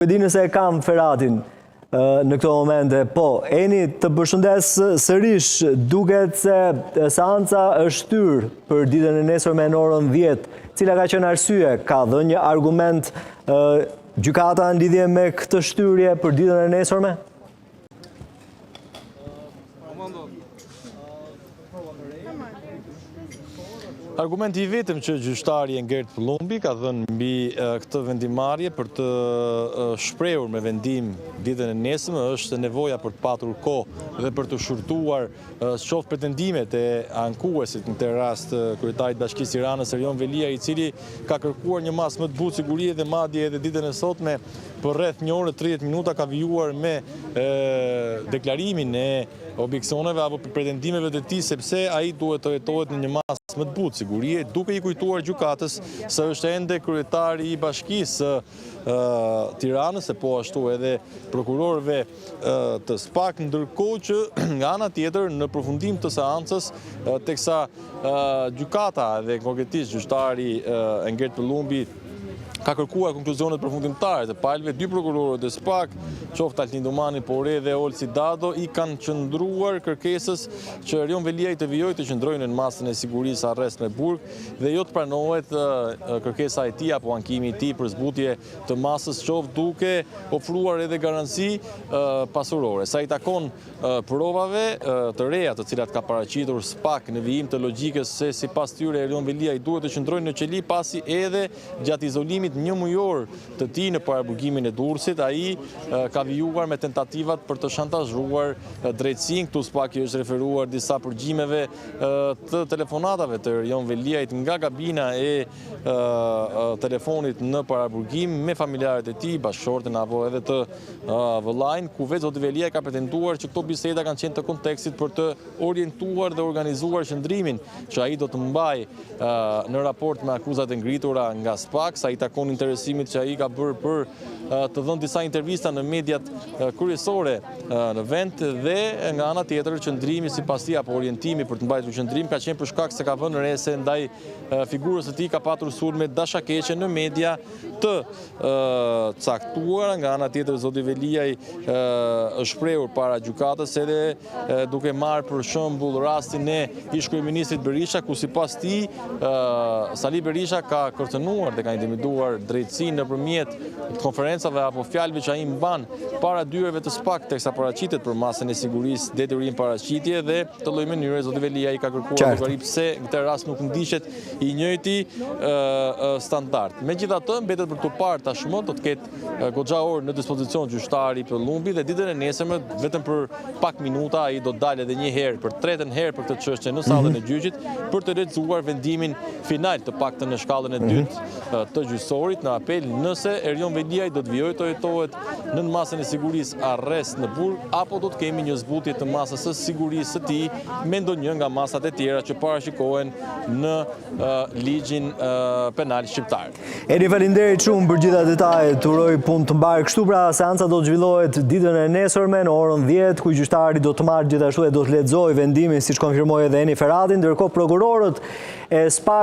Di nëse e kam Feratin në këto momente, po, Eni të përshëndes sërish, duket se seanca është shtyrë për ditën e nesërme në orën 10, cila ka qenë arsye, ka dhënë një argument gjykata në lidhje me këtë shtyrje për ditën e nesërme? Argumenti I vetëm që gjyqtari Engert Pëllumbi ka dhënë mbi këtë vendimarrje për të shprehur me vendim ditën e nesërme është nevoja për të patur kohë dhe për të shurtuar qoftë pretendimet e ankuesit, në këtë rast kryetarit të Bashkisë Tiranës Erion Velia, I cili ka kërkuar një mas më të butë sigurie dhe madje edhe ditën e sotme për rreth 1 orë 30 minuta ka vijuar me deklarimin e objeksioneve apo pretendimeve të tij, sepse ai duhet të jetohet në një mas më të butë sigurie, duke I kujtuar gjykatës se është ende kryetari I Bashkisë Tiranës, e po ashtu edhe prokurorëve të SPAK, ndërkohë që nga ana tjetër në përfundim të seancës, teksa gjykata dhe konkretisht gjyqtari Engert Pëllumbi ka kërkuar konkluzionet përfundimtare të palëve, 2 prokurorët e SPAK, qoftë Altin Domani, por edhe Olsi Dado, I kanë qëndruar kërkesës që Erion Velia I të vijojë të qëndrojnë në masën e sigurisë arrest në Burg dhe jo të pranohet kërkesa e tij apo ankimi I tij për zbutje të masës, qoftë duke ofruar edhe garanci pasurore. Sa I takon provave të reja të cilat ka paraqitur SPAK në vijim të logjikës se sipas tyre Erion Velia I duhet të qëndrojnë në qeli pasi edhe gjatë izolimit 1 mujor të tij në paraburgimin e Durrësit, ai ka vijuar me tentativat për të shantazhuar drejtësinë. Këtu SPAK është referuar disa përgjimeve të telefonatave të Erion Veliait nga kabina e telefonit në paraburgim me familjarët e tij, bashkëshorten apo edhe të vëllain, ku vetë zoti Velia ka pretenduar që këto biseda kanë qenë të kontekstit për të orientuar dhe organizuar qëndrimin që ai do të mbajë në raport me akuzat e ngritura nga SPAK, sa I takon interesimit që ai ka bërë për të dhënë disa intervista në mediat kryesore në vend dhe nga ana tjetër qëndrimi sipas tij apo orientimi për të mbajtur qëndrim ka qenë për shkak se ka vënë re se ndaj figurës së tij ka patur sulme dashakeqe në media të caktuara. Nga ana tjetër zoti Veliaj është shprehur para gjykatës edhe duke marrë për shembull rastin e ish-kryeministrit Berisha, ku sipas tij Sali Berisha ka kërcënuar dhe ka intimiduar drejtësinë nëpërmjet konferencave apo fjalëve që ai mban para dyerve të SPAK teksa paraqitet për masën e sigurisë detyrim paraqitje dhe të lloj mënyre zoti Velia I ka kërkuar llogari pse në këtë rast nuk ndiqet I njëjti standard. Megjithatë, mbetet për të parë tashmë do të ketë goxha orë në dispozicion gjyqtari Pëllumbi dhe ditën e nesërme vetëm për pak minuta ai do të dalë edhe një herë për tretën herë për këtë çështje në sallën e gjyqit për të lexuar vendimin final, të paktën në shkallën e dytë të gjyqësorit në apel nëse Erion Veliaj do të vijojë të jetohet në masën e sigurisë arrest në Burg apo do të kemi një zbutje të masës së sigurisë së tij me ndonjë nga masat e tjera që parashikohen në ligjin penal shqiptar. Eni, faleminderit shumë për gjitha detajet, uroj punë të mbarë. Kështu pra seanca do të zhvillohet ditën e nesërme në orën 10, ku gjyqtari do të marrë gjithashtu e do të lexojë vendimin siç konfirmoi edhe Eni Ferati, ndërkohë prokurorët e SPAK